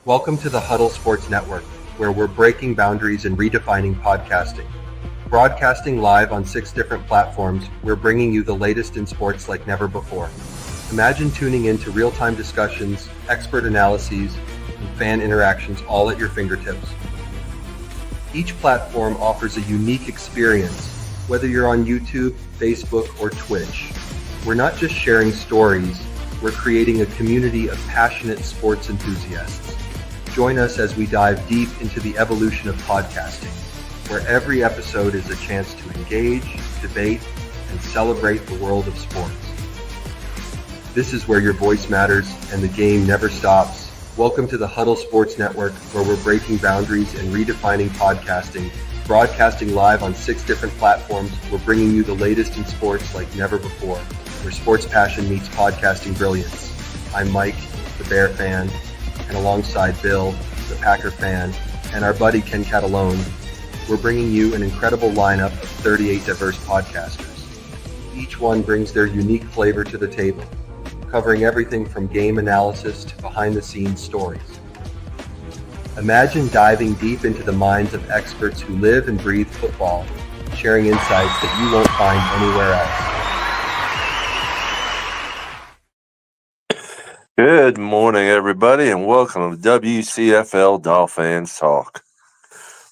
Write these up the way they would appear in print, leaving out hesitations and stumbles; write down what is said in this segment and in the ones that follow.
Welcome to the Huddle Sports Network, where we're breaking boundaries and redefining podcasting. Broadcasting live on 6 different platforms, we're bringing you the latest in sports like never before. Imagine tuning in to real-time discussions, expert analyses, and fan interactions all at your fingertips. Each platform offers a unique experience, whether you're on YouTube, Facebook, or Twitch. We're not just sharing stories, we're creating a community of passionate sports enthusiasts. Join us as we dive deep into the evolution of podcasting, where every episode is a chance to engage, debate, and celebrate the world of sports. This is where your voice matters and the game never stops. Welcome to the Huddle Sports Network, where we're breaking boundaries and redefining podcasting. Broadcasting live on 6 different platforms, we're bringing you the latest in sports like never before, where sports passion meets podcasting brilliance. I'm Mike, the Bear fan, and alongside Bill, the Packer fan, and our buddy Ken Catalone, we're bringing you an incredible lineup of 38 diverse podcasters. Each one brings their unique flavor to the table, covering everything from game analysis to behind-the-scenes stories. Imagine diving deep into the minds of experts who live and breathe football, sharing insights that you won't find anywhere else. Good morning, everybody, and welcome to WCFL DolFans Talk.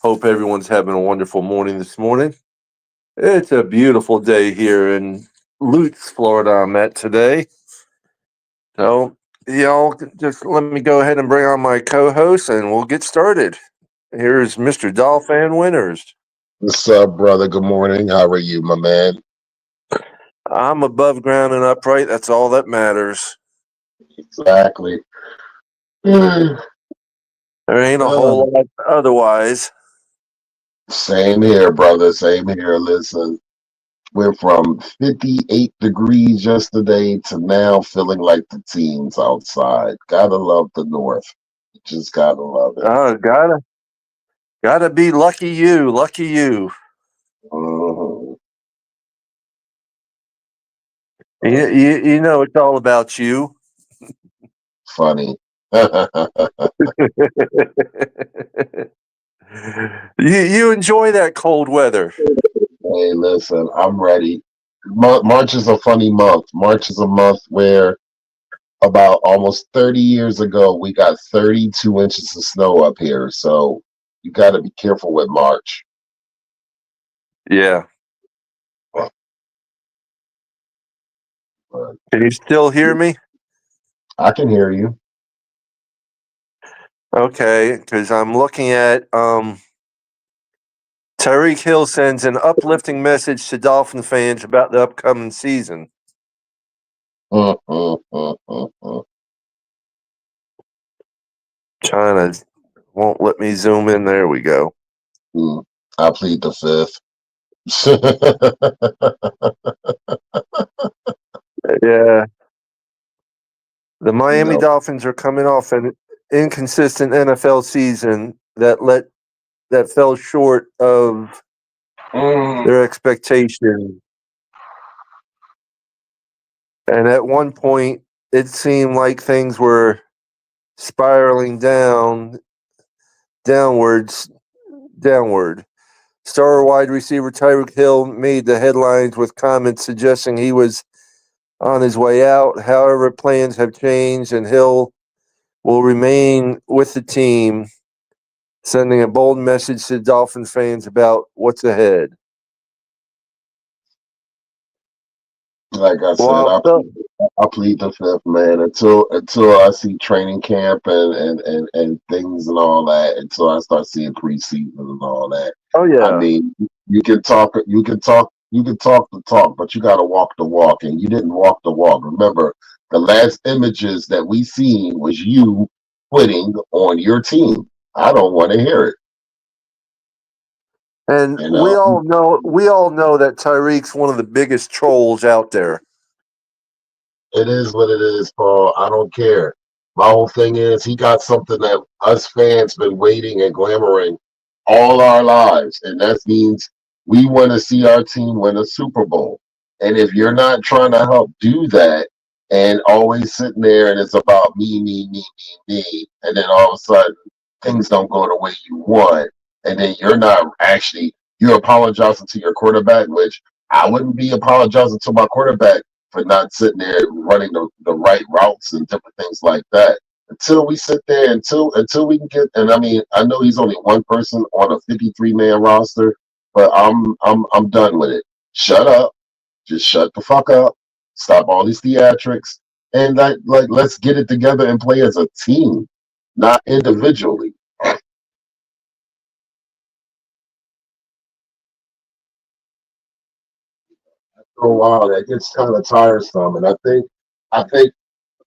Hope everyone's having a wonderful morning this morning. It's a beautiful day here in Lutz, Florida. I'm at today. So, y'all, just let me go ahead and bring on my co-host, and we'll get started. Here's Mr. Dolphin Winters. What's up, brother? Good morning. How are you, my man? I'm above ground and upright. That's all that matters. Exactly. There ain't a whole lot otherwise. Same here, brother. Same here. Listen, we're from 58 degrees yesterday to now feeling like the teens outside. Gotta love the North. Just gotta love it. Gotta be lucky you. Mhm. You know it's all about you. Funny. You enjoy that cold weather. Hey, listen, I'm ready. March is a funny month. March is a month where about almost 30 years ago, we got 32 inches of snow up here. So you got to be careful with March. Yeah. Can you still hear me? I can hear you. Okay, because I'm looking at Tyreek Hill sends an uplifting message to Dolphin fans about the upcoming season. China won't let me zoom in. There we go. I plead the fifth. Yeah. The Miami Dolphins are coming off an inconsistent NFL season that fell short of their expectations. And at one point, it seemed like things were spiraling downward. Star wide receiver Tyreek Hill made the headlines with comments suggesting he was on his way out. However, plans have changed, and Hill will remain with the team, sending a bold message to Dolphin fans about what's ahead. Like I said, I plead the fifth, man. Until I see training camp and things and all that. Until I start seeing preseason and all that. Oh yeah. I mean, you can talk the talk, but you got to walk the walk, and you didn't walk the walk. Remember, the last images that we seen was you quitting on your team. I don't want to hear it. And we all know that Tyreek's one of the biggest trolls out there. It is what it is, Paul. I don't care. My whole thing is he got something that us fans been waiting and glamoring all our lives, and that means we want to see our team win a Super Bowl. And if you're not trying to help do that, and always sitting there and it's about me, me, me, me, me. And then all of a sudden things don't go the way you want. And then you're apologizing to your quarterback, which I wouldn't be apologizing to my quarterback for not sitting there running the right routes and different things like that. Until we sit there, until we can get, and I mean, I know he's only one person on a 53-man roster, but I'm done with it. Shut up. Just shut the fuck up. Stop all these theatrics, and let's get it together and play as a team, not individually. For a while, that gets kind of tiresome, and I think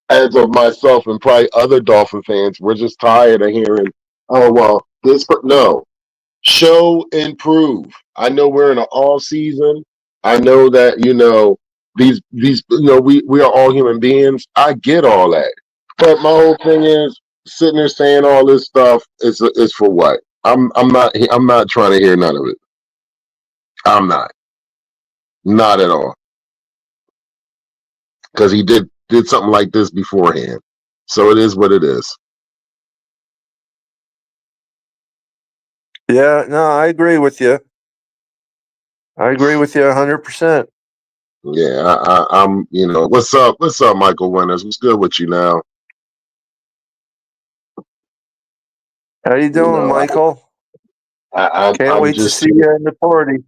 as of myself and probably other Dolphin fans, we're just tired of hearing, oh well, no. Show and prove. I know we're in an all season. I know that these we are all human beings. I get all that, but my whole thing is sitting there saying all this stuff is for what? I'm not trying to hear none of it. I'm not at all, because he did something like this beforehand. So it is what it is. Yeah, no, I agree with you. I agree with you 100%. Yeah, I'm. What's up? What's up, Michael Winters? What's good with you now? How you doing, Michael? Can't wait to see you in the party.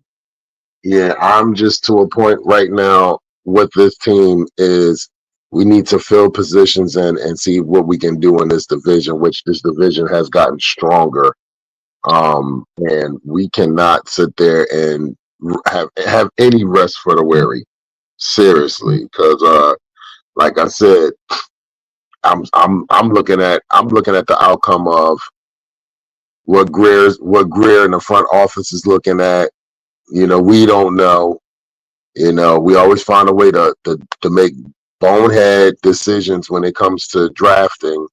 Yeah, I'm just to a point right now with this team is we need to fill positions and see what we can do in this division, which this division has gotten stronger. And we cannot sit there and have any rest for the weary. Seriously, because like I said, I'm looking at the outcome of what Greer in the front office is looking at. We don't know. We always find a way to make bonehead decisions when it comes to drafting.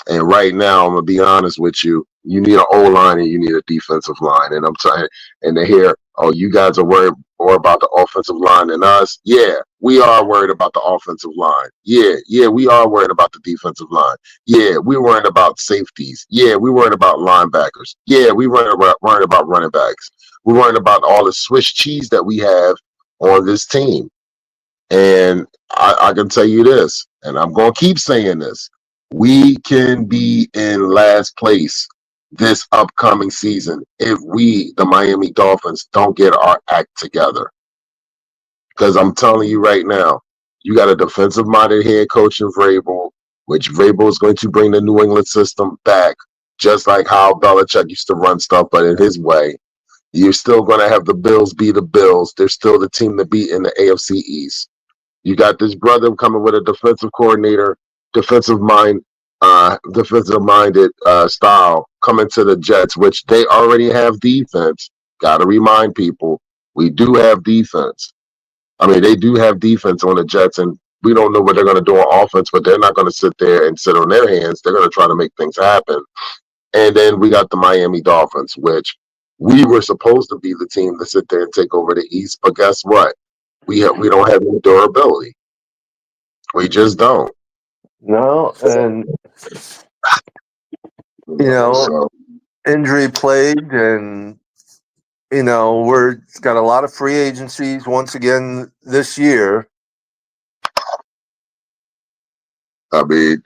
And right now, I'm gonna be honest with you. You need an O line and you need a defensive line. And I'm trying. And to hear, oh, you guys are worried more about the offensive line than us. Yeah, we are worried about the offensive line. Yeah, we are worried about the defensive line. Yeah, we're worried about safeties. Yeah, we're worried about linebackers. Yeah, we're worried about running backs. We're worried about all the Swiss cheese that we have on this team. And I can tell you this, and I'm going to keep saying this. We can be in last place this upcoming season if we, the Miami Dolphins, don't get our act together. Because I'm telling you right now, you got a defensive-minded head coach in Vrabel, which Vrabel is going to bring the New England system back, just like how Belichick used to run stuff, but in his way. You're still going to have the Bills be the Bills. They're still the team to beat in the AFC East. You got this brother coming with a defensive coordinator, defensive-minded style coming to the Jets, which they already have defense. Got to remind people, we do have defense. I mean, they do have defense on the Jets, and we don't know what they're going to do on offense, but they're not going to sit there and sit on their hands. They're going to try to make things happen. And then we got the Miami Dolphins, which we were supposed to be the team to sit there and take over the East, but guess what? We don't have any durability. We just don't. No, and injury plagued, and we're got a lot of free agencies once again this year. I mean,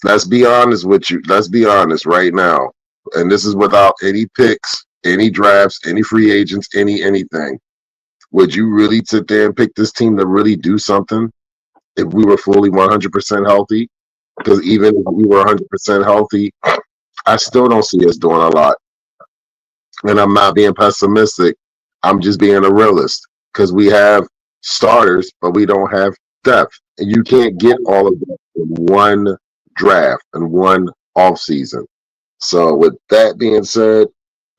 let's be honest with you. Let's be honest right now. And this is without any picks, any drafts, any free agents, anything. Would you really sit there and pick this team to really do something if we were fully 100% healthy? Because even if we were 100% healthy, I still don't see us doing a lot. And I'm not being pessimistic. I'm just being a realist, because we have starters, but we don't have depth. And you can't get all of that in one draft and one offseason. So with that being said,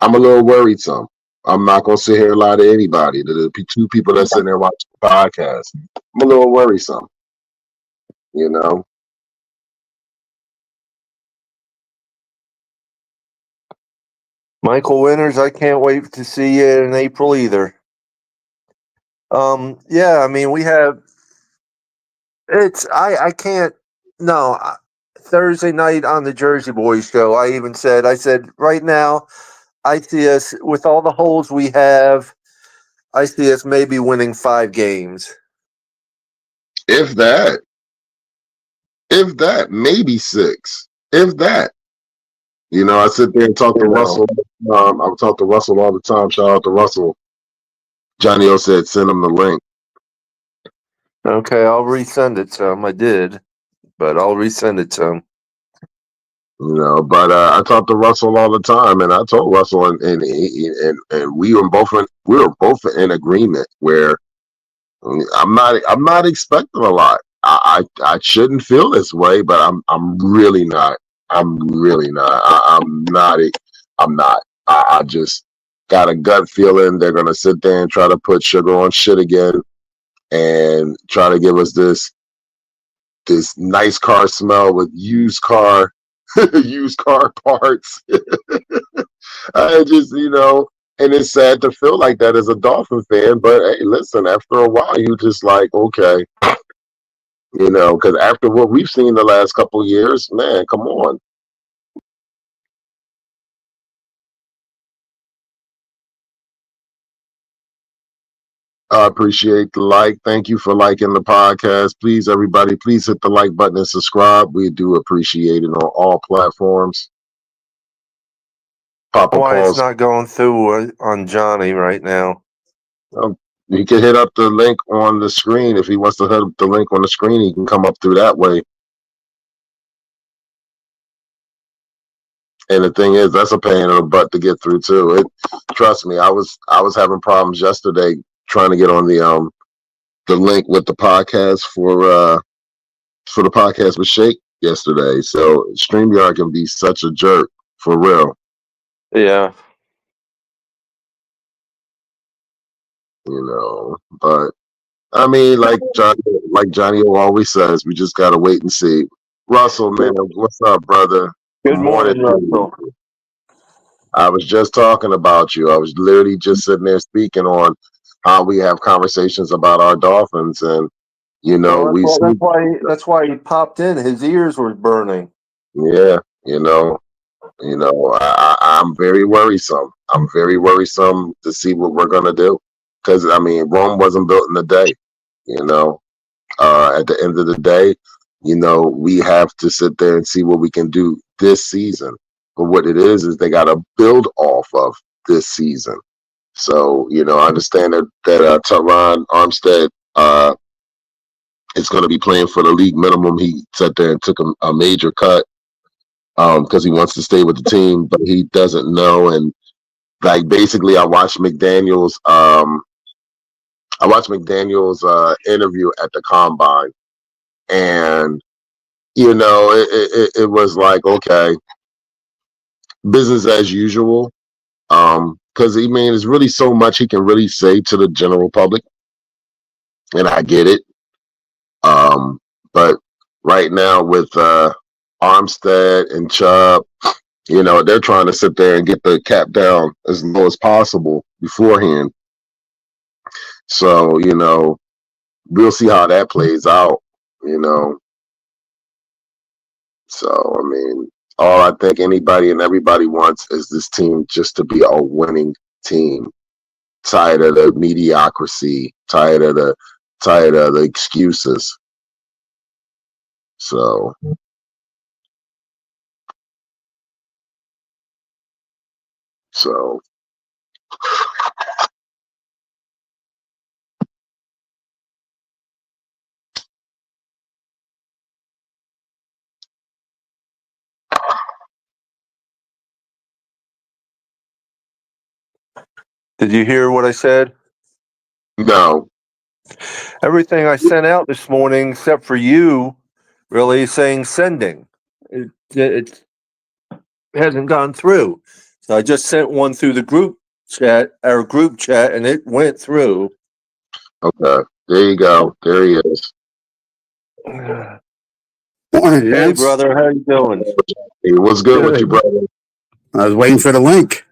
I'm a little worrisome. I'm not going to sit here and lie to anybody. The two people that sit there watching the podcast, I'm a little worrisome. Michael Winters, I can't wait to see you in April either. Yeah, I mean, we have I can't. No, Thursday night on the Jersey Boys show, I said right now, I see us with all the holes we have. I see us maybe winning 5 games. If that, maybe 6. If that. I sit there and talk to Russell. I talk to Russell all the time. Shout out to Russell. Johnny O said, send him the link. Okay, I'll resend it to him. I did, but I'll resend it to him. But I talk to Russell all the time, and I told Russell, and we were both in agreement where I'm not expecting a lot. I shouldn't feel this way, but I'm really not. I'm really not. I'm not. I just got a gut feeling they're gonna sit there and try to put sugar on shit again, and try to give us this nice car smell with used car parts. I just, and it's sad to feel like that as a Dolphin fan, but hey, listen, after a while, you just like, okay, because after what we've seen the last couple of years, man, come on. I appreciate the like. Thank you for liking the podcast. Please, everybody, please hit the like button and subscribe. We do appreciate it on all platforms. Papa Why Paul's. it's not going through on Johnny right now? He can hit up the link on the screen. If he wants to hit up the link on the screen, he can come up through that way. And the thing is, that's a pain in the butt to get through too. Trust me, I was having problems yesterday trying to get on the link with the podcast for the podcast with Shake yesterday. So StreamYard can be such a jerk for real. Yeah. But I mean, like Johnny always says, we just gotta wait and see. Russell, man, what's up, brother? Good morning, Russell. I was just talking about you. I was literally just sitting there speaking on how we have conversations about our Dolphins, and that's why he popped in. His ears were burning. Yeah, I'm very worrisome. I'm very worrisome to see what we're gonna do, because I mean, Rome wasn't built in a day. At the end of the day, we have to sit there and see what we can do this season. But what it is they got to build off of this season. So, I understand that Teron Armstead is going to be playing for the league minimum. He sat there and took a major cut because he wants to stay with the team, but he doesn't know. And like basically, I watched McDaniel's interview at the combine, and it was like, okay, business as usual. Because there's really so much he can really say to the general public, and I get it. But right now with Armstead and Chubb, they're trying to sit there and get the cap down as low as possible beforehand. So, we'll see how that plays out, So, I mean, all I think anybody and everybody wants is this team just to be a winning team. Tired of the mediocrity, tired of the excuses. So Did you hear what I said? no. Everything I sent out this morning, except for you, really saying sending. It hasn't gone through. So I just sent one through the group chat, and it went through. Okay. There you go. There he is. Morning, Hey, Vince. brother. How you doing? Hey, what's good with you, brother? I was waiting for the link.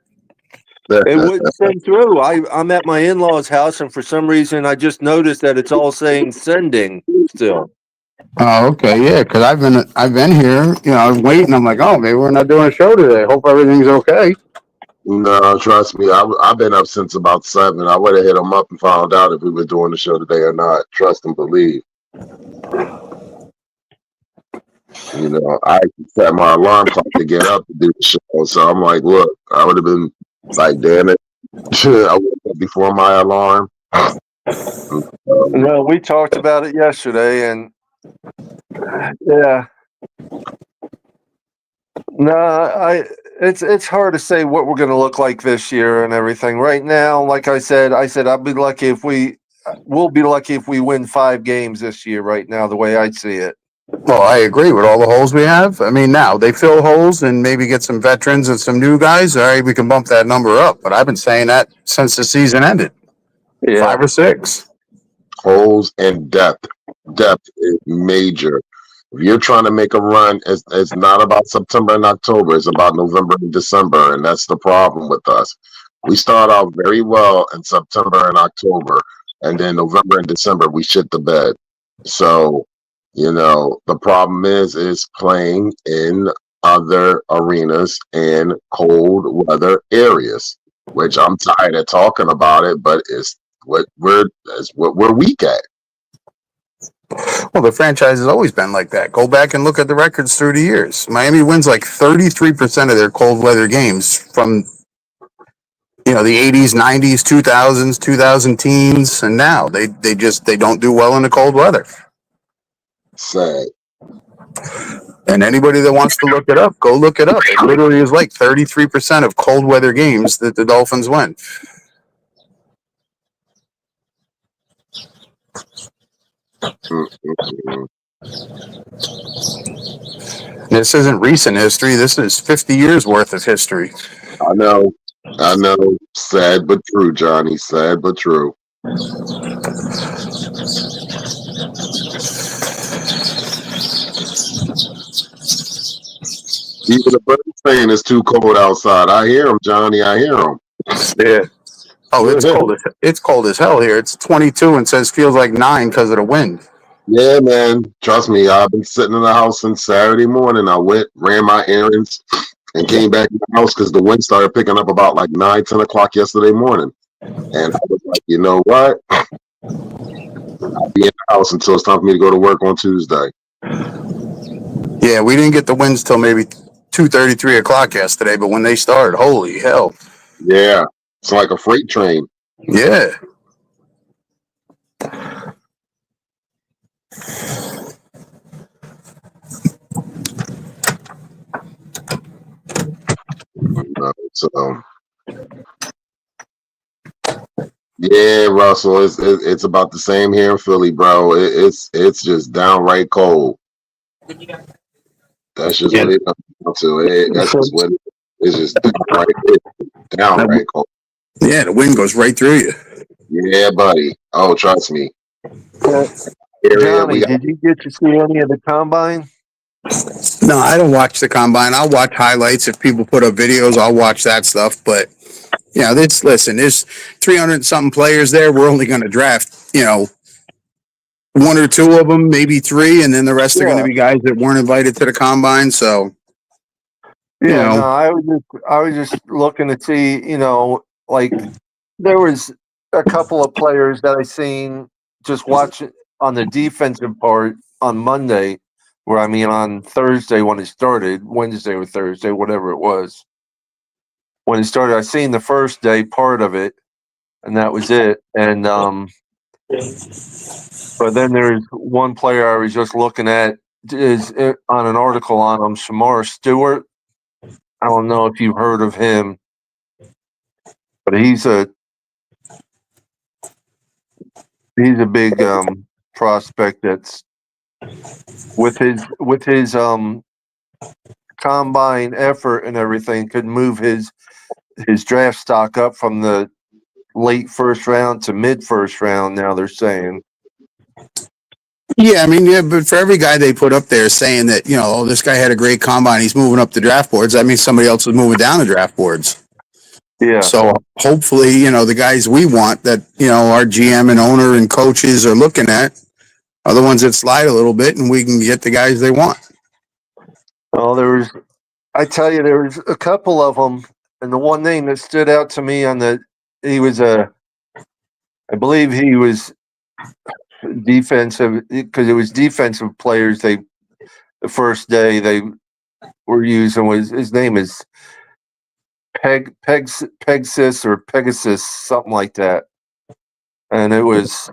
It wouldn't send through. I'm at my in-laws' house, and for some reason, I just noticed that it's all saying sending still. Oh, okay, yeah, because I've been here, I was waiting. I'm like, oh, maybe we're not doing a show today. Hope everything's okay. No, trust me. I've been up since about 7. I would have hit him up and found out if we were doing the show today or not. Trust and believe. I set my alarm clock to get up to do the show. So I'm like, look, I would have been like, damn it. I woke up before my alarm. No, we talked about it yesterday, and yeah. No, it's hard to say what we're going to look like this year and everything. Right now, like I said we'll be lucky if we win 5 games this year. Right now, the way I see it. Well, I agree with all the holes we have. I mean, now they fill holes and maybe get some veterans and some new guys. All right, we can bump that number up. But I've been saying that since the season ended. Yeah. 5 or 6. Holes and depth. Depth is major. If you're trying to make a run, it's not about September and October. It's about November and December, and that's the problem with us. We start out very well in September and October, and then November and December we shit the bed. So, the problem is playing in other arenas in cold weather areas, which I'm tired of talking about it, but it's what we're weak at. Well, the franchise has always been like that. Go back and look at the records through the years. Miami wins like 33% of their cold weather games from, the 80s, 90s, 2000s, 2000 teens, and now they don't do well in the cold weather. Sad. And anybody that wants to look it up, go look it up. It literally is like 33% of cold weather games that the Dolphins win. This isn't recent history. This is 50 years worth of history. I know. Sad but true, Johnny. Sad but true. Even the birds saying it's too cold outside. I hear them, Johnny. I hear them. Yeah. Oh, it's cold as hell here. It's 22 and says feels like 9 because of the wind. Yeah, man. Trust me, I've been sitting in the house since Saturday morning. I ran my errands, and came back in the house because the wind started picking up about like 9, 10 o'clock yesterday morning. And I was like, you know what? I'll be in the house until it's time for me to go to work on Tuesday. Yeah, we didn't get the winds till maybe 2:30, 3 o'clock yesterday, but when they started, holy hell. Yeah, it's like a freight train. Yeah. So, yeah, Russell, it's about the same here in Philly, bro. It's just downright cold. That's just what it comes down to. That's just what it's just downright cold. Yeah, the wind goes right through you. Yeah, buddy. Oh, trust me. Johnny, did you get to see any of the combine? No, I don't watch the combine. I'll watch highlights. If people put up videos, I'll watch that stuff. But, there's 300 something players there. We're only going to draft, 1 or 2 of them, maybe 3, and then the rest are going to be guys that weren't invited to the combine. So, I was just looking to see, like there was a couple of players that I seen just watching on the defensive part on Monday, on Thursday when it started, Wednesday or Thursday, whatever it was. When it started, I seen the first day part of it, and that was it. And but then there's one player I was just looking at is on an article on him, Shamar Stewart. I don't know if you've heard of him, but he's a big prospect that's with his combine effort and everything could move his draft stock up from the late first round to mid first round. Now they're saying. Yeah, but for every guy they put up there saying that, this guy had a great combine, he's moving up the draft boards, that means somebody else is moving down the draft boards. Yeah. So hopefully, the guys we want that, our GM and owner and coaches are looking at, other ones that slide a little bit, and we can get the guys they want. Well, there was a couple of them, and the one name that stood out to me I believe he was defensive, because it was defensive players. The first day they were using his name is Pegasus or Pegasus, something like that, and it was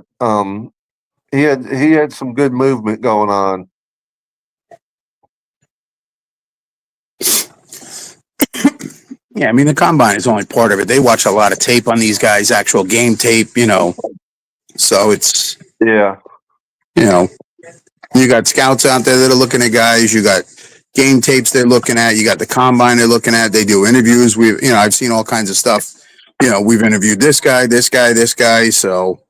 he had some good movement going on. Yeah, I mean, the combine is only part of it. They watch a lot of tape on these guys, actual game tape, so it's, Yeah. You got scouts out there that are looking at guys. You got game tapes they're looking at. You got the combine they're looking at. They do interviews. I've seen all kinds of stuff. We've interviewed this guy. So.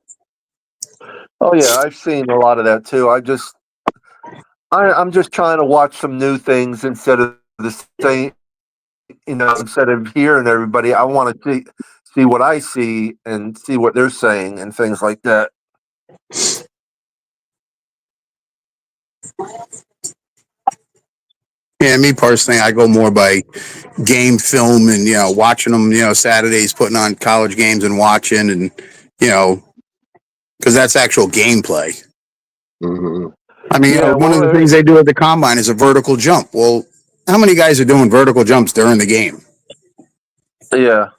Oh yeah, I've seen a lot of that too. I'm just trying to watch some new things instead of the same. Instead of hearing everybody, I want to see what I see and see what they're saying and things like that. Yeah, me personally, I go more by game film and, watching them, Saturdays, putting on college games and watching, and, because that's actual gameplay. Mm-hmm. I mean, one of the things they do at the combine is a vertical jump. Well, how many guys are doing vertical jumps during the game? Yeah.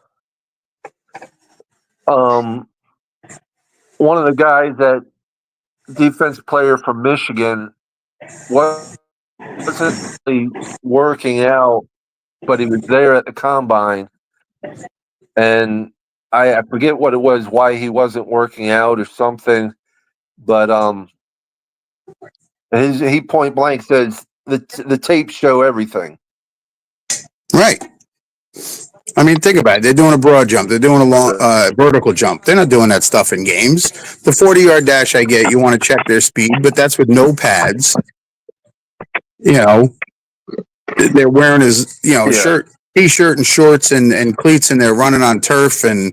One of the guys, that defense player from Michigan, wasn't working out, but he was there at the combine, and I forget what it was, why he wasn't working out or something, but he point blank says the tapes show everything. Right. I mean, think about it. They're doing a broad jump. They're doing a long vertical jump. They're not doing that stuff in games. The 40-yard dash, I get. You want to check their speed, but that's with no pads. They're wearing his, shirt, t-shirt, and shorts and cleats, and they're running on turf, and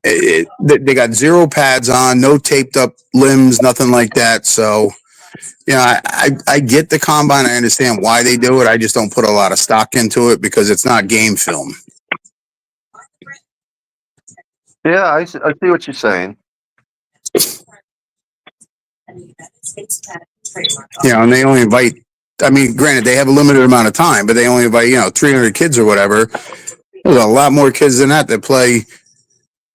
they got zero pads on, no taped up limbs, nothing like that. So. I get the combine. I understand why they do it. I just don't put a lot of stock into it because it's not game film. Yeah, I see what you're saying. And they only invite, granted, they have a limited amount of time, but they only invite, 300 kids or whatever. There's a lot more kids than that play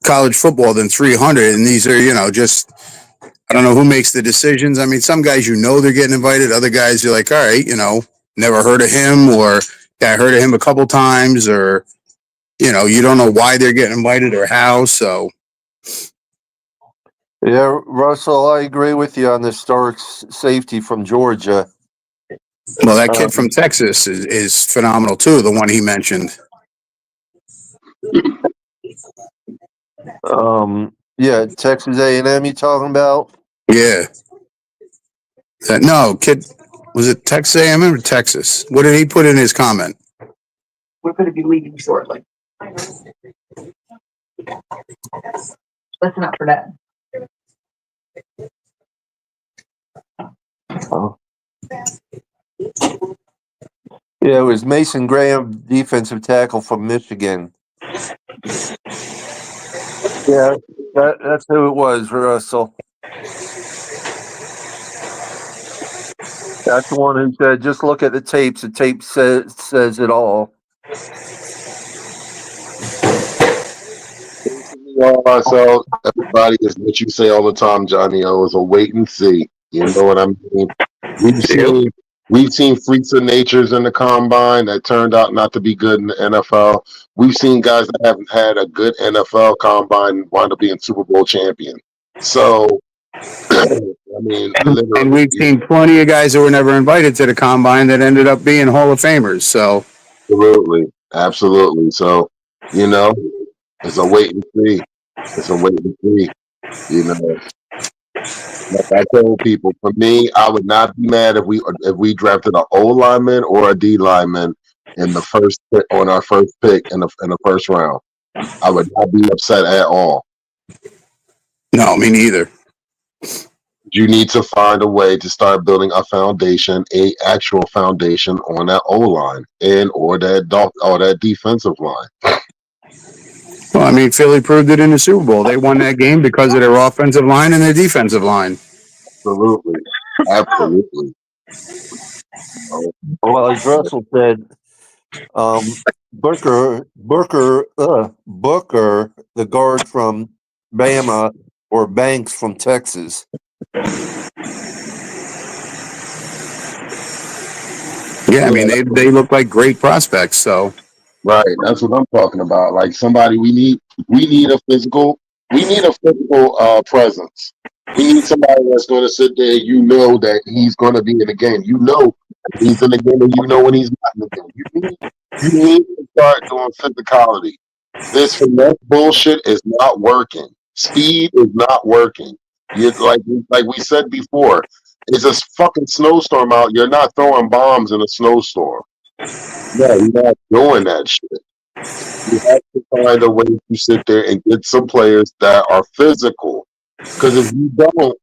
college football than 300. And these are, just... I don't know who makes the decisions. I mean, some guys, they're getting invited. Other guys, you're like, all right, never heard of him, or I heard of him a couple times, or, you don't know why they're getting invited or how. So. Yeah, Russell, I agree with you on the historic safety from Georgia. Well, that kid from Texas is phenomenal too. The one he mentioned. Yeah, Texas A&M you talking about? Yeah. No, kid, was it Texas A&M or Texas? What did he put in his comment? We're going to be leaving shortly. Listen up for that. Oh. Yeah, it was Mason Graham, defensive tackle from Michigan. Yeah, that's who it was, Russell. That's the one who said, just look at the tapes. The tape says it all. So everybody is what you say all the time, Johnny O, is a wait and see. You know what I mean? We've seen freaks of natures in the combine that turned out not to be good in the NFL. We've seen guys that haven't had a good NFL combine wind up being Super Bowl champion. So, and we've seen plenty of guys that were never invited to the combine that ended up being Hall of Famers. So, absolutely. So, it's a wait and see. Like I told people, for me, I would not be mad if we drafted an O lineman or a D lineman in the first pick, on our first pick in the first round. I would not be upset at all. No, me neither. You need to find a way to start building a foundation, a actual foundation on that O line or that defensive line. Well, I mean, Philly proved it in the Super Bowl. They won that game because of their offensive line and their defensive line. Absolutely, absolutely. Oh, Well, as Russell said, Booker, the guard from Bama, or Banks from Texas. Yeah, I mean, they look like great prospects. So right, that's what I'm talking about. Like somebody we need a physical presence. We need somebody that's going to sit there. You know that he's going to be in the game. You know he's in the game, and you know when he's not in the game. You need to start doing physicality. This finesse bullshit is not working. Speed is not working. You like we said before. It's a fucking snowstorm out. You're not throwing bombs in a snowstorm. No, you're not doing that shit. You have to find a way to sit there and get some players that are physical. Because if you don't,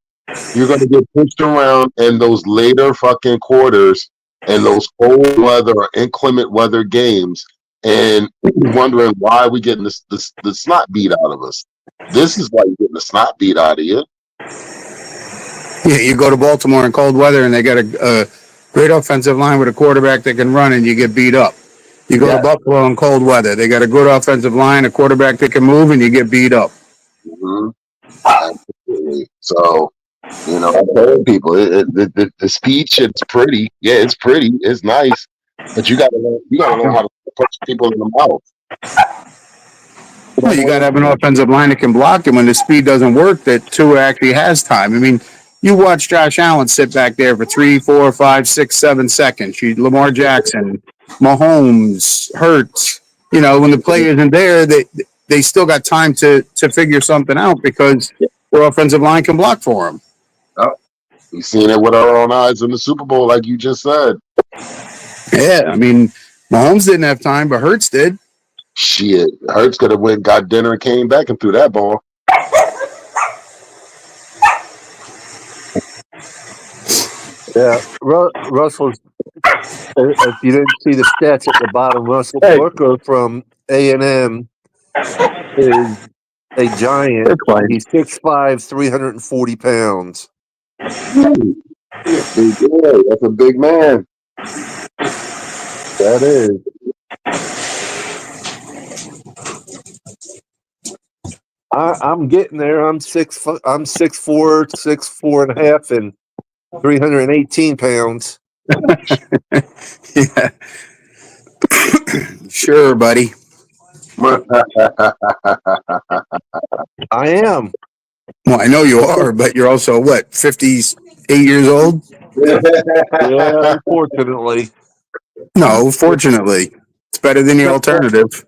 you're going to get pushed around in those later fucking quarters and those cold weather or inclement weather games and wondering why we getting the snot beat out of us. This is why you're getting the snot beat out of you. yeah, you go to Baltimore in cold weather and they got a great offensive line with a quarterback that can run, and you get beat up. You go to Buffalo in cold weather. They got a good offensive line, a quarterback that can move, and you get beat up. Mm-hmm. Absolutely. So, I told people the speed shit's pretty. Yeah, it's pretty. It's nice, but you gotta learn how to punch people in the mouth. Well, you got to have an offensive line that can block, and when the speed doesn't work, that Tua actually has time. I mean, you watch Josh Allen sit back there for 3, 4, 5, 6, 7 seconds. Lamar Jackson, Mahomes, Hurts. When the play isn't there, they still got time to figure something out because their offensive line can block for them. Oh, we've seen it with our own eyes in the Super Bowl, like you just said. Yeah, I mean, Mahomes didn't have time, but Hurts did. Shit, Hurts could have went, got dinner, and came back and threw that ball. Yeah, Russell. If you didn't see the stats at the bottom, Russell Booker from A&M is a giant. He's 6'5", 340 pounds. That's a big man. That is. I'm getting there. I'm 6'4", 6'4.5", and 318 pounds. Yeah. Sure, buddy. I am. Well, I know you are, but you're also, 58 years old? Yeah, unfortunately. No, fortunately. It's better than the alternative.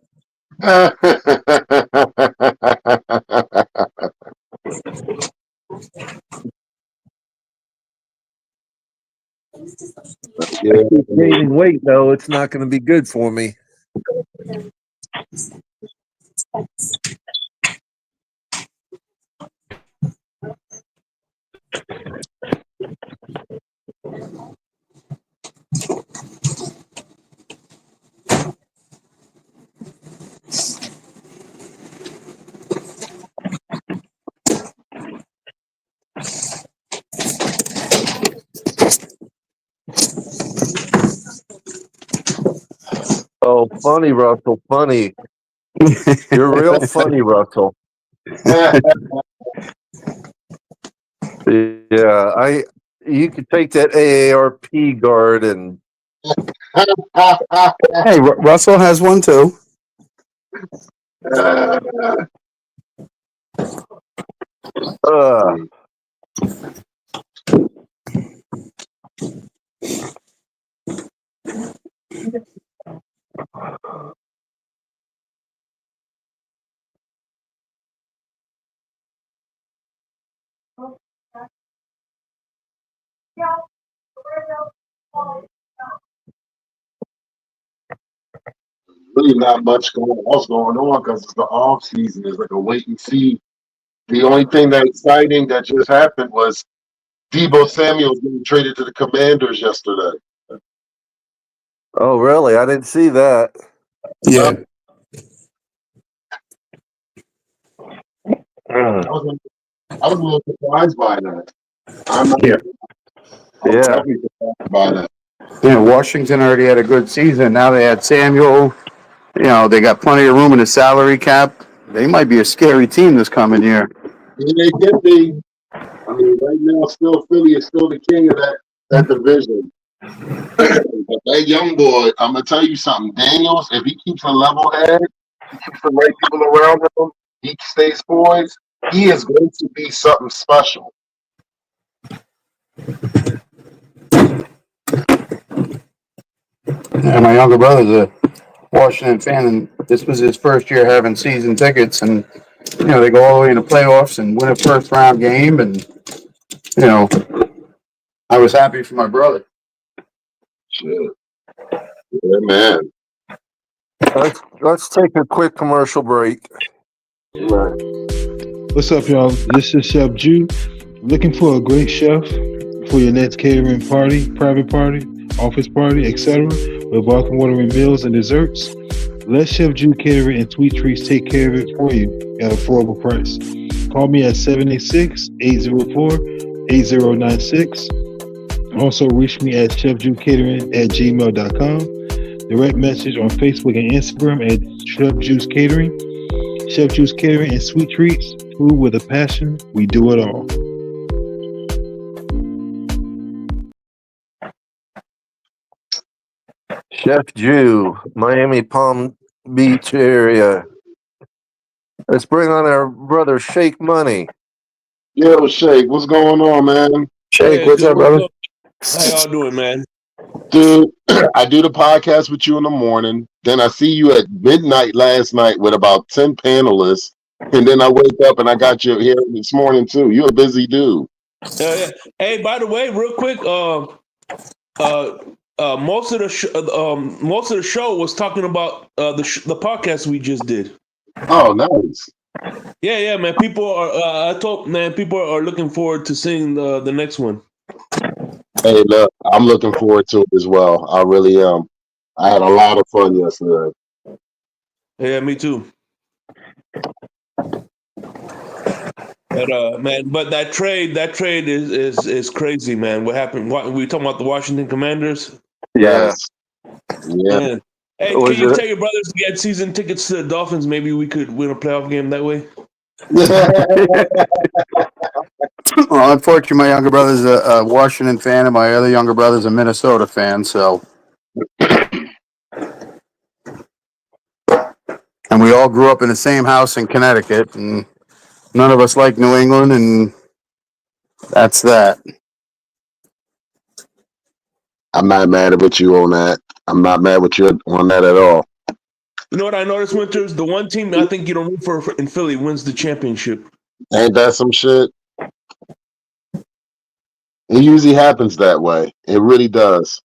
Yeah. I keep gaining weight, though. It's not going to be good for me. Oh, funny, Russell. Funny. You're real funny, Russell. Yeah, you could take that AARP guard and. Hey, Russell has one too. Really not much else going on because it's the off season. It's like a wait and see. The only thing that exciting that just happened was Debo Samuel's getting traded to the Commanders yesterday. Oh, really? I didn't see that. Yeah. I was a little surprised by that. I'm not Yeah. definitely surprised by that. Washington already had a good season. Now they had Samuel. They got plenty of room in the salary cap. They might be a scary team this coming year. Yeah, they can be. I mean, right now, still Philly is still the king of that division. But that young boy, I'm gonna tell you something. Daniels, if he keeps a level head, he keeps the right people around him, he stays poised, he is going to be something special. And my younger brother's a Washington fan, and this was his first year having season tickets. And they go all the way in the playoffs and win a first round game. And I was happy for my brother. Shit. Yeah, man. Let's take a quick commercial break. Right. What's up, y'all? This is Chef Jew. Looking for a great chef for your next catering party, private party, office party, etc. with welcome watering meals and desserts? Let Chef Jew Catering and Sweet Treats take care of it for you at an affordable price. Call me at 786-804-8096. Also, reach me at chefjewcatering@gmail.com. Direct message on Facebook and Instagram at Chef Juice Catering. Chef Juice Catering and Sweet Treats. Food with a passion. We do it all. Chef Jew, Miami Palm Beach area. Let's bring on our brother Shake Money. Yo, Shake, what's going on, man? Shake, what's up, brother? How y'all doing, man? Dude, I do the podcast with you in the morning. Then I see you at midnight last night with about 10 panelists. And then I wake up and I got you here this morning, too. You're a busy dude. Yeah. Hey, by the way, real quick, most of the show was talking about the podcast we just did. Oh, nice. Yeah, man. People are people are looking forward to seeing the next one. Hey, look, I'm looking forward to it as well. I really am. I had a lot of fun yesterday. Yeah, me too. But that trade is crazy, man. What happened? We talking about the Washington Commanders? Yes. Yeah. Man. Hey, can you tell your brothers to get season tickets to the Dolphins? Maybe we could win a playoff game that way. Well, unfortunately, my younger brother's a Washington fan, and my other younger brother's a Minnesota fan. So, and we all grew up in the same house in Connecticut, and none of us like New England, and that's that. I'm not mad with you on that. I'm not mad with you on that at all. You know what I noticed, Winters? The one team I think you don't root for in Philly wins the championship. Ain't that some shit? It usually happens that way. It really does.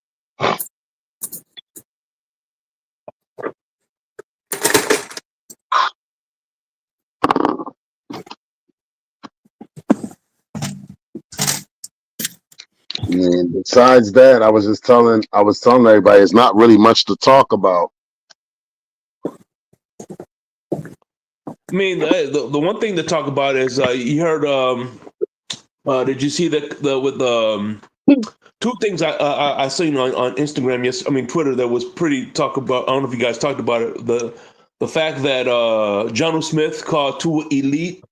And besides that, I was telling everybody it's not really much to talk about. I mean, the one thing to talk about is you heard. Did you see the two things I seen on Instagram? Yes, I mean Twitter. That was pretty talk about. I don't know if you guys talked about it. The fact that Jonnu Smith called two elite,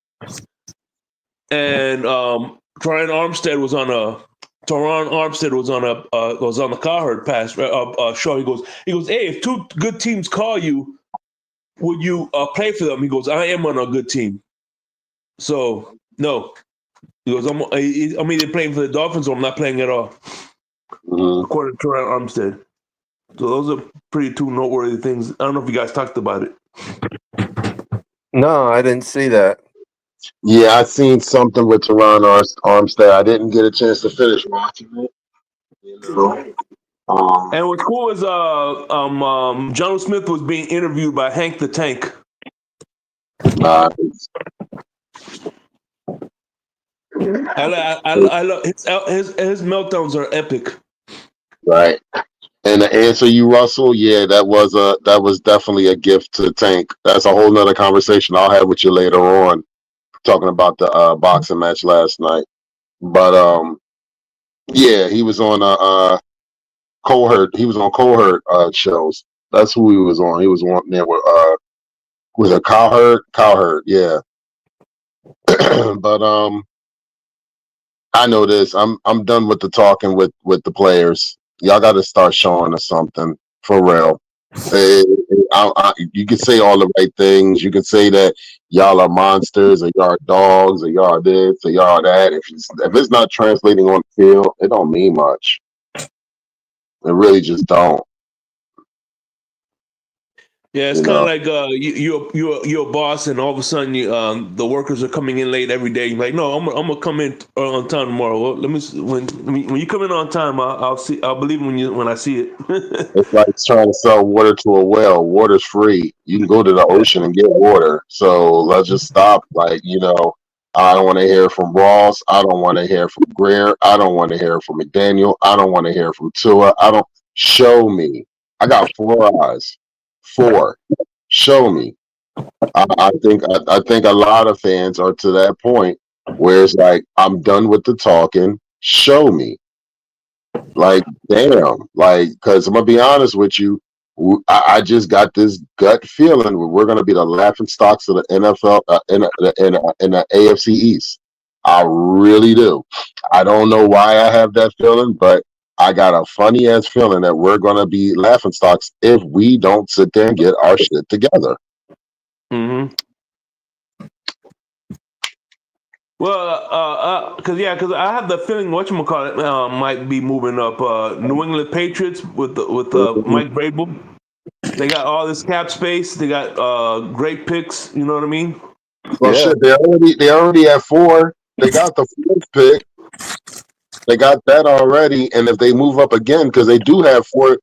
and Teron Armstead was on the Cowherd pass show. He goes, hey, if two good teams call you, would you play for them? He goes, I am on a good team. So, no. He goes, I'm either playing for the Dolphins or I'm not playing at all. Mm-hmm. According to Teron Armstead. So those are pretty two noteworthy things. I don't know if you guys talked about it. No, I didn't see that. Yeah, I seen something with Teron Armstead. I didn't get a chance to finish watching it. You know. And what's cool is Jonnu Smith was being interviewed by Hank the Tank. Nice. I love his meltdowns are epic. Right. And to answer you, Russell, yeah, that was definitely a gift to Tank. That's a whole nother conversation I'll have with you later on, talking about the boxing match last night. But yeah, he was on Cohort. He was on Cohort shows. That's who he was on. He was on there with a Cowherd, yeah. But I know this. I'm done with the talking with the players. Y'all got to start showing us something for real. You can say all the right things. You can say that y'all are monsters, or y'all are dogs, or y'all are this, or y'all are that. If it's not translating on the field, it don't mean much. It really just don't. Yeah, it's kind of like you're a boss, and all of a sudden the workers are coming in late every day. You're like, no, I'm gonna come in on time tomorrow. Well, let me when you come in on time, I'll believe when I see it. It's like trying to sell water to a well. Water's free. You can go to the ocean and get water. So let's just stop. Like, I don't want to hear from Ross. I don't want to hear from Greer. I don't want to hear from McDaniel. I don't want to hear from Tua. Show me. I got 4 eyes. 4. Show me. I think a lot of fans are to that point where it's like, I'm done with the talking. Show me. Like, damn. Like, because I'm gonna be honest with you, I just got this gut feeling we're gonna be the laughing stocks of the NFL in the AFC East. I really do. I don't know why I have that feeling, but I got a funny ass feeling that we're gonna be laughing stocks if we don't sit there and get our shit together. Mm-hmm. Well, because I have the feeling whatchamacallit might be moving up. New England Patriots with Mike Vrabel. They got all this cap space. They got great picks. You know what I mean? Well, shit, they already have 4. They got the 4th pick. They got that already, and if they move up again, because they do have four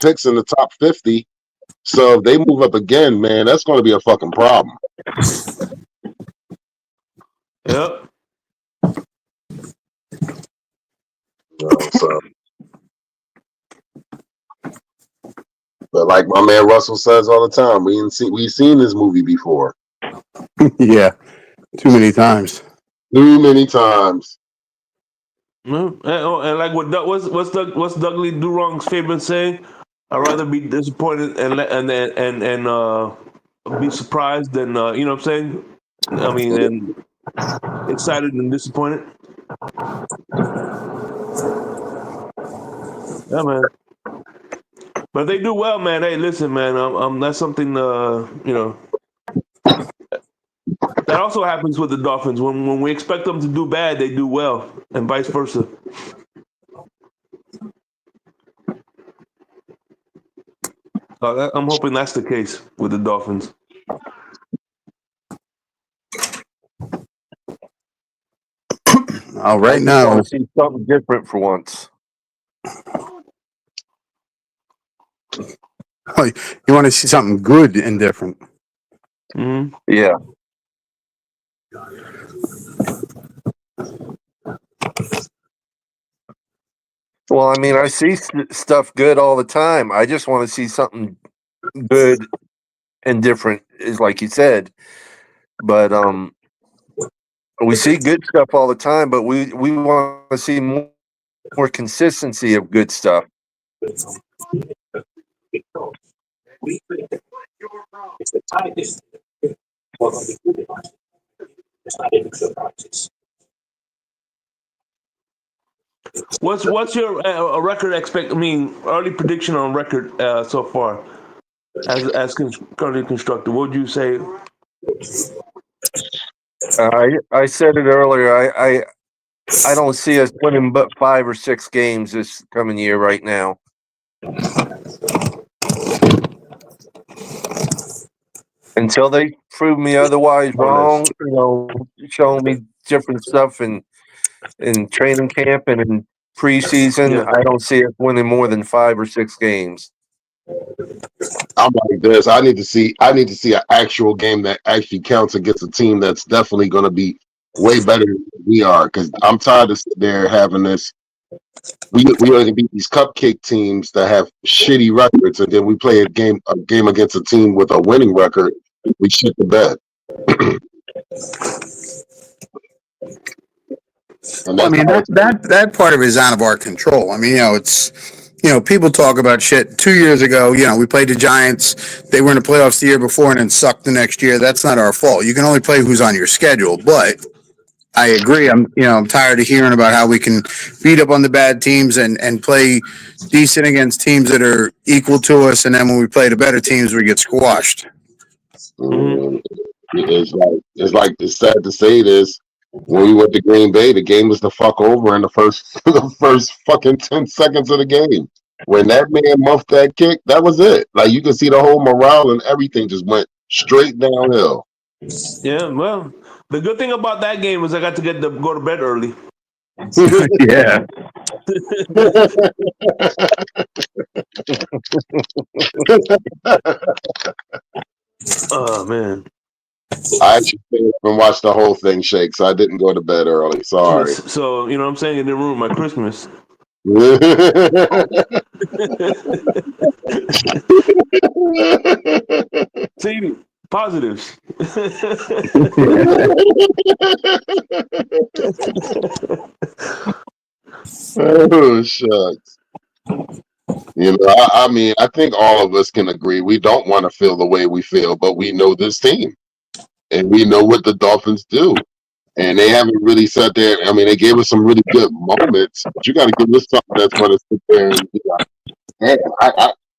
picks in the top 50, so if they move up again, man, that's going to be a fucking problem. Yep. So, but like my man Russell says all the time, we've seen this movie before. Yeah, too many times. Too many times. And like what's Dudley Durong's favorite saying? I'd rather be disappointed and be surprised than you know what I'm saying? I mean, and excited and disappointed. Yeah, man. But if they do well, man. Hey, listen, man. That's something that also happens with the Dolphins. When we expect them to do bad, they do well, and vice versa. I'm hoping that's the case with the Dolphins. Right now, I want to see something different for once. You want to see something good and different. Mm-hmm. Yeah. Well, I mean, I see stuff good all the time. I just want to see something good and different, is like you said. But we see good stuff all the time, but we want to see more consistency of good stuff. What's your record early prediction on record so far as currently constructed? What would you say? I said it earlier. I don't see us winning but 5 or 6 games this coming year right now. Until they prove me otherwise wrong, showing me different stuff in training camp and in preseason, I don't see us winning more than 5 or 6 games. I'm like this. I need to see an actual game that actually counts against a team that's definitely going to be way better than we are. Because I'm tired of sitting there having this. We only beat these cupcake teams that have shitty records, and then we play a game against a team with a winning record. We shit the bed. And I that's mean, how that part of it is out of our control. I mean, people talk about shit. 2 years ago, we played the Giants. They were in the playoffs the year before and then sucked the next year. That's not our fault. You can only play who's on your schedule. But I agree. I'm tired of hearing about how we can beat up on the bad teams and play decent against teams that are equal to us, and then when we play the better teams, we get squashed. Mm-hmm. It's sad to say this. When we went to Green Bay, the game was the fuck over in the first the first fucking 10 seconds of the game. When that man muffed that kick, that was it. Like you could see the whole morale and everything just went straight downhill. Yeah, well, the good thing about that game was I got to go to bed early. Yeah. Oh man. I actually stayed up and watched the whole thing shake, so I didn't go to bed early. Sorry. So you know what I'm saying? It didn't ruin my Christmas. See, positives. Oh shucks. I mean, I think all of us can agree we don't want to feel the way we feel, but we know this team and we know what the Dolphins do. And they haven't really sat there. I mean, they gave us some really good moments, but you got to give us something that's going to sit there and be like, man,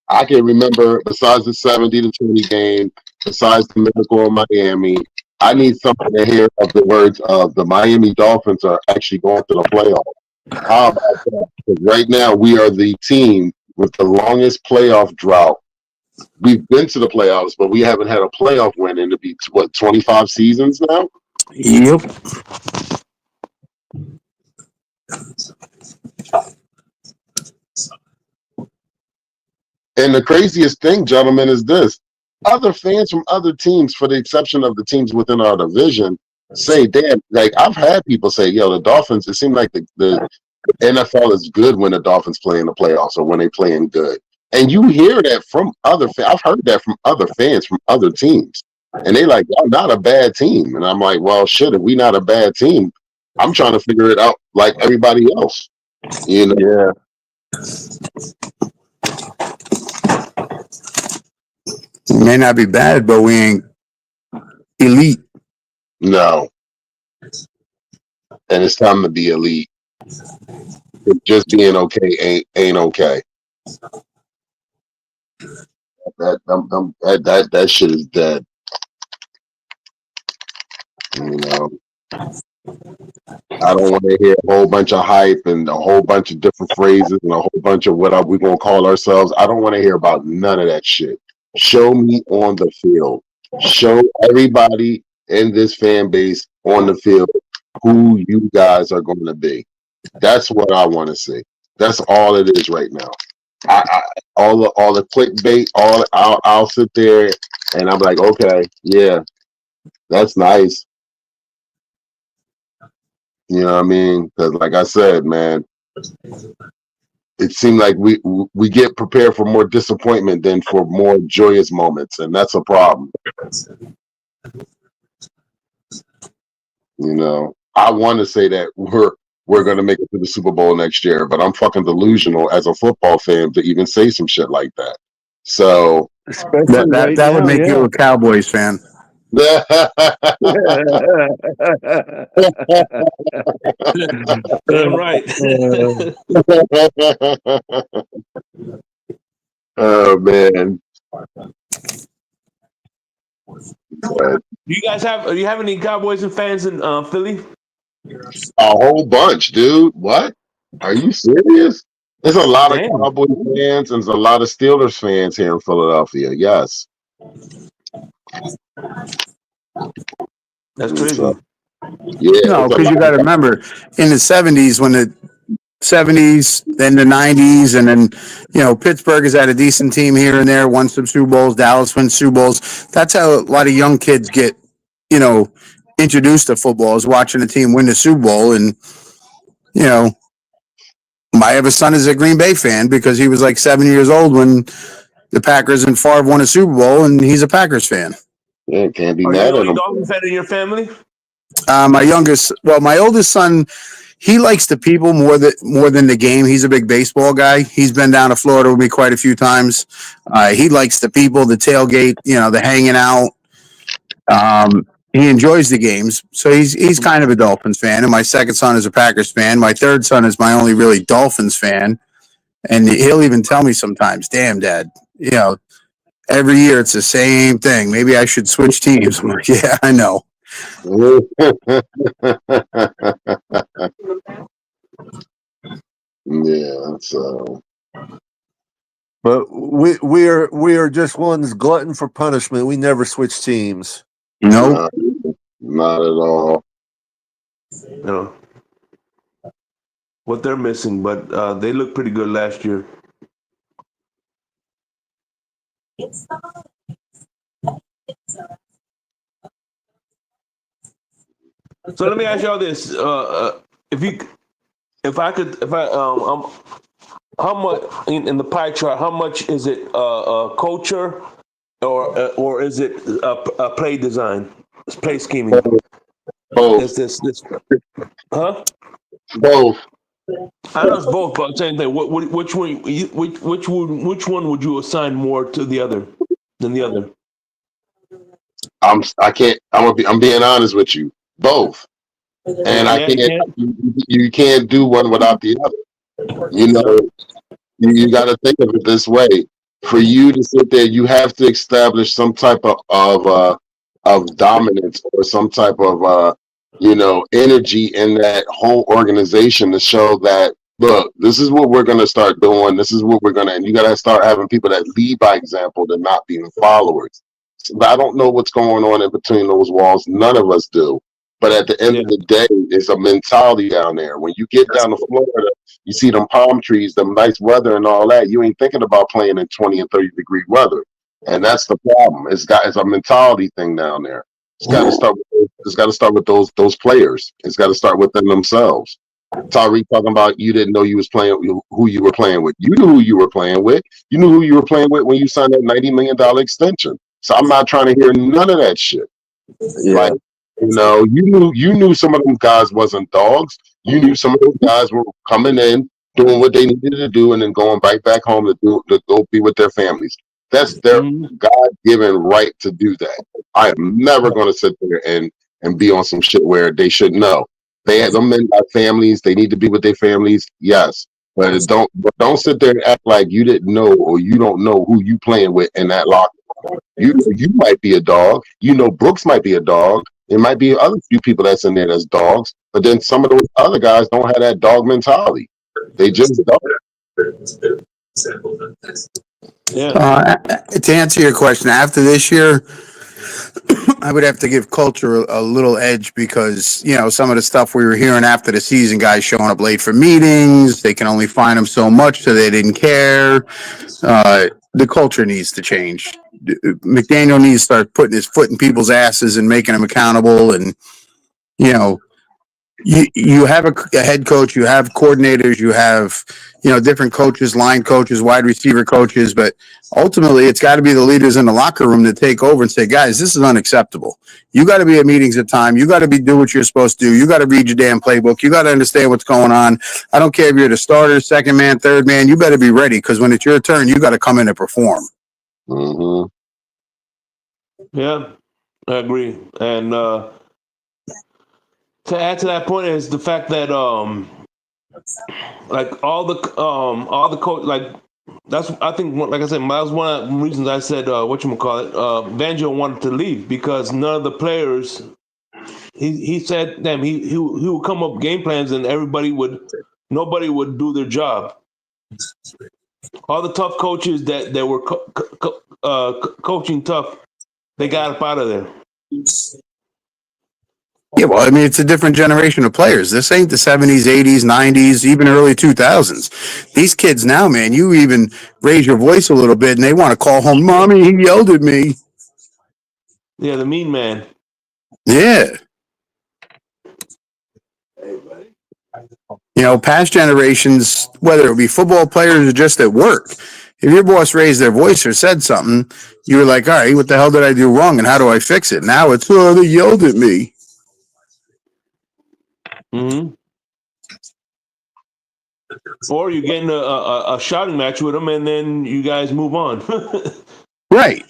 I can remember besides the 70-20 game, besides the miracle in Miami, I need something to hear of the words of the Miami Dolphins are actually going to the playoffs. How about that? Because right now we are the team with the longest playoff drought. We've been to the playoffs, but we haven't had a playoff win in 25 seasons now? Yep. And the craziest thing, gentlemen, is this. Other fans from other teams, for the exception of the teams within our division, say, damn, like I've had people say, yo, the Dolphins, it seems like the NFL is good when the Dolphins play in the playoffs or when they playing good. And you hear that from other fans. I've heard that from other fans from other teams. And they like, y'all not a bad team. And I'm like, well, shit, if we not a bad team, I'm trying to figure it out like everybody else. You know? Yeah. We may not be bad, but we ain't elite. No. And it's time to be elite. Just being okay ain't okay. That shit is dead. You know, I don't want to hear a whole bunch of hype and a whole bunch of different phrases and a whole bunch of what are we gonna call ourselves. I don't want to hear about none of that shit. Show me on the field. Show everybody in this fan base on the field who you guys are going to be. That's what I want to see. That's all it is right now. All the clickbait. I'll sit there and I'm like, okay, yeah, that's nice. You know what I mean? Because like I said, man, it seemed like we get prepared for more disappointment than for more joyous moments, and that's a problem. You know, I want to say that we're going to make it to the Super Bowl next year, but I'm fucking delusional as a football fan to even say some shit like that. So that would make you a Cowboys fan. Damn right. Oh man. Do you have any Cowboys and fans in Philly? A whole bunch, dude. What? Are you serious? There's a lot Damn. of Cowboys fans and there's a lot of Steelers fans here in Philadelphia. Yes. That's crazy. So, yeah. No, because you got to remember, in the 70s, when the 70s, then the 90s, and then, Pittsburgh has had a decent team here and there, won some Super Bowls, Dallas wins Super Bowls. That's how a lot of young kids get, introduced to football is watching a team win the Super Bowl. And, you know, my other son is a Green Bay fan because he was like 7 years old when the Packers and Favre won a Super Bowl, and he's a Packers fan. Yeah, can't be Are you mad the at only him. Dolphins fan in your family? My oldest son, he likes the people more than the game. He's a big baseball guy. He's been down to Florida with me quite a few times. He likes the people, the tailgate, the hanging out. He enjoys the games, so he's kind of a Dolphins fan. And my second son is a Packers fan. My third son is my only really Dolphins fan, and he'll even tell me sometimes, "Damn, Dad, every year it's the same thing. Maybe I should switch teams." I'm like, "Yeah, I know." Yeah, so But we are just one's glutton for punishment. We never switch teams. Nope. not at all. What they're missing, but they look pretty good last year. So let me ask y'all this: how much in the pie chart? How much is it culture, or is it play design, play scheming? Both. This, huh? Both. I know it's both, but same thing. Which one would you assign more to the other than the other? I'm being honest with you. Both. And you can't do one without the other. You got to think of it this way. For you to sit there, you have to establish some type of dominance or some type of energy in that whole organization to show that, look, this is what we're going to start doing. This is what we're going to, and you got to start having people that lead by example to not being followers. So I don't know what's going on in between those walls. None of us do. But at the end of the day, it's a mentality down there. When you get down to Florida, you see them palm trees, them nice weather and all that. You ain't thinking about playing in 20 and 30 degree weather. And that's the problem. It's a mentality thing down there. It's got to start. It's got to start with those players. It's got to start with them themselves. Tariq talking about you didn't know you was playing who you were playing with. You knew who you were playing with. You knew who you were playing with when you signed that $90 million extension. So I'm not trying to hear none of that shit. Yeah. Like, you knew some of them guys wasn't dogs. You knew some of those guys were coming in, doing what they needed to do, and then going right back home to go be with their families. That's their God-given right to do that. I am never going to sit there and be on some shit where they should know. Them men got families. They need to be with their families. Yes, but don't sit there and act like you didn't know or you don't know who you playing with in that locker room. You might be a dog. Brooks might be a dog. There might be other few people that's in there that's dogs, but then some of those other guys don't have that dog mentality. They just don't. Yeah. To answer your question, after this year, I would have to give culture a little edge because, some of the stuff we were hearing after the season, guys showing up late for meetings, they can only fine them so much, so they didn't care. The culture needs to change. McDaniel needs to start putting his foot in people's asses and making them accountable. And, you have a head coach, you have coordinators, you have, different coaches, line coaches, wide receiver coaches, but ultimately it's got to be the leaders in the locker room to take over and say, guys, this is unacceptable. You got to be at meetings at time. You got to do what you're supposed to do. You got to read your damn playbook. You got to understand what's going on. I don't care if you're the starter, second man, third man, you better be ready because when it's your turn, you got to come in and perform. Mm-hmm. Yeah, I agree. And to add to that point is the fact that like all the coach, like that's, I think, like I said, that was one of the reasons I said Vanjo wanted to leave because none of the players. He said, damn, he would come up with game plans and nobody would do their job. All the tough coaches that were coaching tough, they got up out of there. Yeah, well, I mean, it's a different generation of players. This ain't the 70s, 80s, 90s, even early 2000s. These kids now, man, you even raise your voice a little bit and they want to call home, Mommy, he yelled at me. Yeah, the mean man. Yeah. You know, past generations, whether it be football players or just at work, if your boss raised their voice or said something, you were like, all right, what the hell did I do wrong and how do I fix it? Now it's, oh, they yelled at me. Mm-hmm. Or you get in a shouting match with them, and then you guys move on. Right.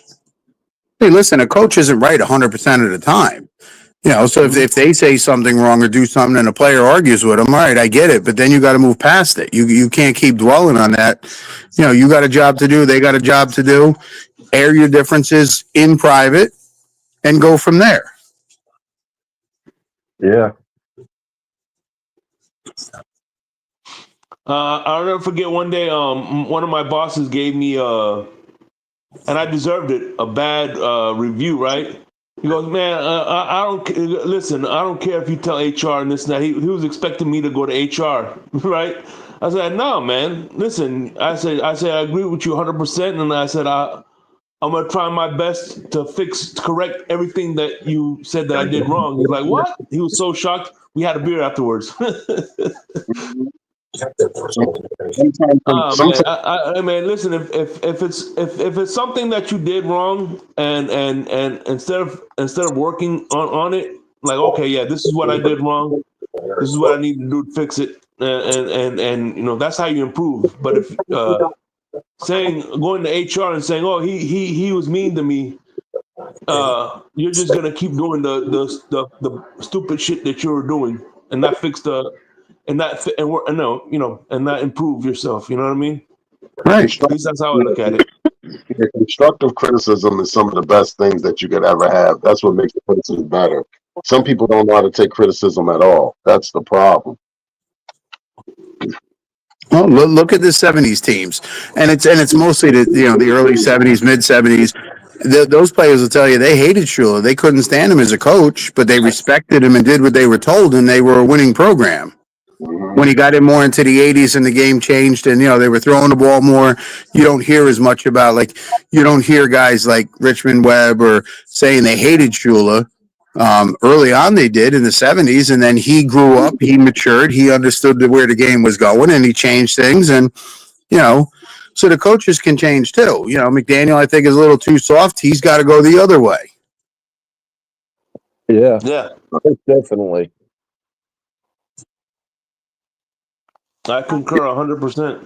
Hey, listen, a coach isn't right 100% of the time. You know, so if they say something wrong or do something and a player argues with them, all right, I get it, but then you got to move past it. You can't keep dwelling on that. You know, you got a job to do, they got a job to do. Air your differences in private and go from there. Yeah. I'll never forget one day, one of my bosses gave me, and I deserved it, a bad review, right? He goes, man, I don't listen. I don't care if you tell HR and this and that. He was expecting me to go to HR, right? I said, no, man. Listen, I said, I agree with you 100%, and I said, I'm gonna try my best to correct everything that you said that I did wrong. He's like, what? He was so shocked. We had a beer afterwards. Sometimes Man, listen. If it's something that you did wrong, and instead of working on it, like, okay, yeah, this is what I did wrong. This is what I need to do to fix it, and you know, that's how you improve. But if going to HR and saying, oh, he was mean to me, you're just gonna keep doing the stupid shit that you were doing, and not fix the. And not improve yourself. You know what I mean? Right. At least that's how I look at it. constructive criticism is some of the best things that you could ever have. That's what makes the criticism better. Some people don't know how to take criticism at all. That's the problem. Well, look at the '70s teams, and it's mostly the early '70s, mid '70s. Those players will tell you they hated Shula. They couldn't stand him as a coach, but they respected him and did what they were told, and they were a winning program. When he got in more into the '80s and the game changed, and they were throwing the ball more, you don't hear as much about you don't hear guys like Richmond Webb or saying they hated Shula. Early on, they did in the '70s, and then he grew up, he matured, he understood where the game was going, and he changed things, and so the coaches can change too. McDaniel, I think, is a little too soft. He's got to go the other way. Yeah. Yeah, Definitely. I concur 100%.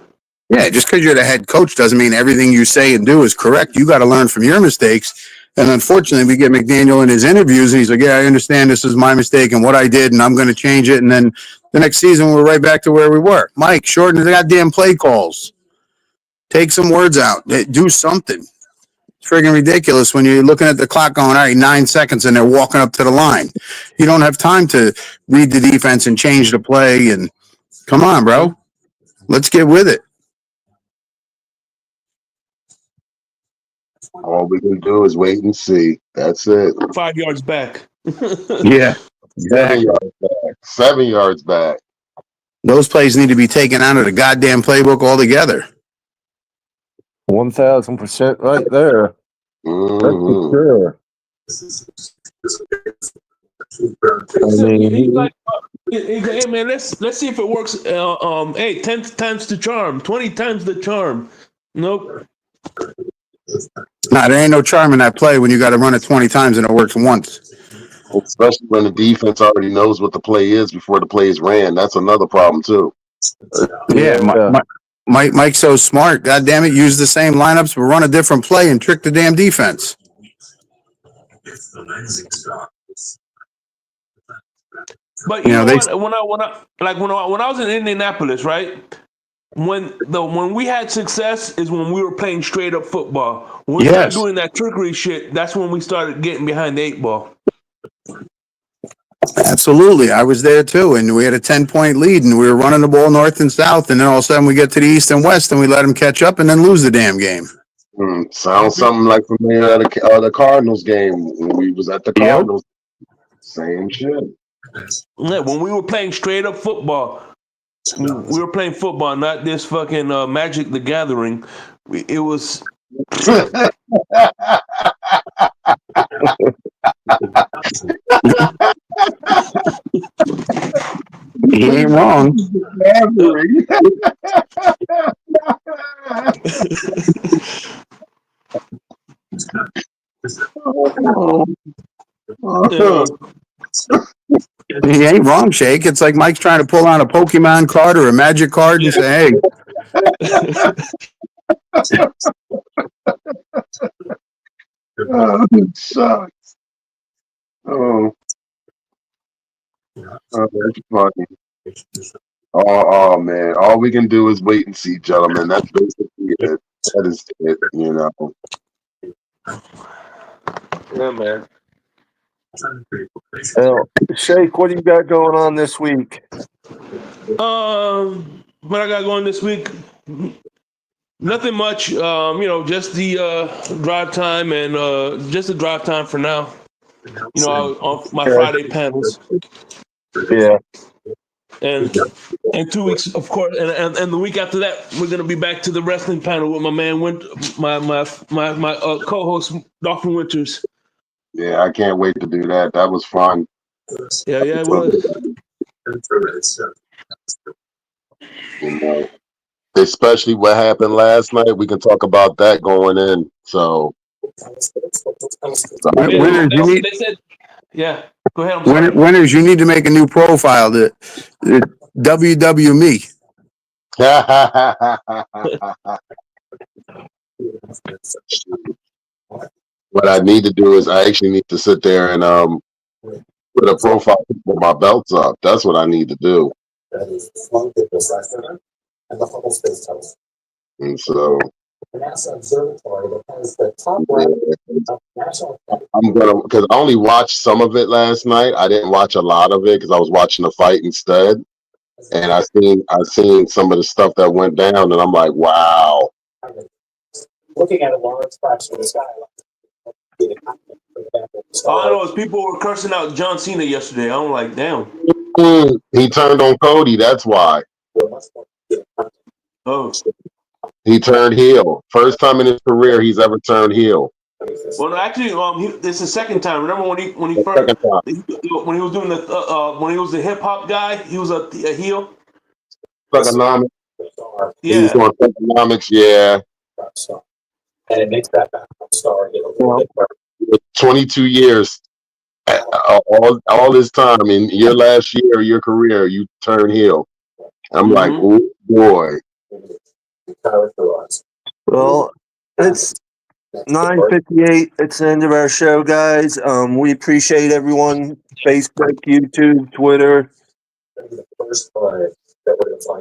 Yeah, just because you're the head coach doesn't mean everything you say and do is correct. You got to learn from your mistakes. And unfortunately, we get McDaniel in his interviews, and he's like, yeah, I understand this is my mistake and what I did, and I'm going to change it. And then the next season, we're right back to where we were. Mike, shorten the goddamn play calls. Take some words out. Do something. It's friggin' ridiculous when you're looking at the clock going, all right, 9 seconds, and they're walking up to the line. You don't have time to read the defense and change the play. And come on, bro. Let's get with it. All we can do is wait and see. That's it. 5 yards back. Yeah. 7 yards back. 7 yards back. Those plays need to be taken out of the goddamn playbook altogether. 1,000% right there. Mm-hmm. That's for sure. Hey man, let's see if it works. Hey, 10 times the charm, 20 times the charm. Nope. Nah, there ain't no charm in that play when you got to run it 20 times and it works once. Especially when the defense already knows what the play is before the play is ran. That's another problem too. Yeah. Mike's so smart. God damn it, use the same lineups, but run a different play and trick the damn defense. But you know what? When I was in Indianapolis, right? When we had success is when we were playing straight up football. When we started doing that trickery shit, that's when we started getting behind the 8 ball. Absolutely. I was there too, and we had a 10-point lead, and we were running the ball north and south, and then all of a sudden we get to the east and west, and we let them catch up and then lose the damn game. Sounds something like familiar at the Cardinals game when we was at the Cardinals. Same shit. Yeah, when we were playing straight up football, we were playing football, not this fucking Magic the Gathering. It was. He ain't wrong. Gathering. You know, He ain't wrong, Shake. It's like Mike's trying to pull on a Pokemon card or a Magic card and say, "Hey, Oh, it sucks. Oh, that's funny. Oh, man. All we can do is wait and see, gentlemen. That's basically it. That is it, you know. yeah, man. Well, Shake, what do you got going on this week? What I got going this week? Nothing much. Just the drive time and just the drive time for now. On my Friday panels. Yeah. And 2 weeks, of course, and the week after that, we're gonna be back to the wrestling panel with my man, my co-host, Dolphin Winters. Yeah, I can't wait to do that. That was fun. Yeah, it was. You know, especially what happened last night. We can talk about that going in. So, They said, yeah. Go ahead. I'm sorry. winners, you need to make a new profile. The WW what I need to do is I actually need to sit there and put a profile with my belts up. That's what I need to do. And so I'm gonna, because I only watched some of it last night. I didn't watch a lot of it because I was watching the fight instead. And I seen some of the stuff that went down, and I'm like, wow. Looking at a large fraction of the sky. All I know is people were cursing out John Cena yesterday. I'm like, damn. He turned on Cody. That's why. Oh. He turned heel. First time in his career he's ever turned heel. Well, no, actually, this is the second time. Remember when he The first second time. when he was doing when he was the hip hop guy, he was a heel. Economics. He was Yeah. doing economics, yeah. And it makes that star get a little bit better. 22 years. All this time in your last year of your career, you turn heel. I'm like, oh boy. Well, it's 9:58. It's the end of our show, guys. We appreciate everyone. Facebook, YouTube, Twitter.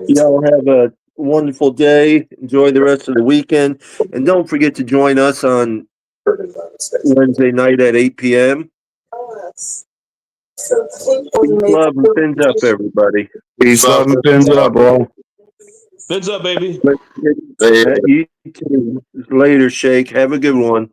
Y'all have a wonderful day. Enjoy the rest of the weekend. And don't forget to join us on Wednesday night at 8 p.m. Peace, love, and fins up, everybody. Peace, love, and pins up, bro. Fins up, baby. You too. Later, Shake. Have a good one.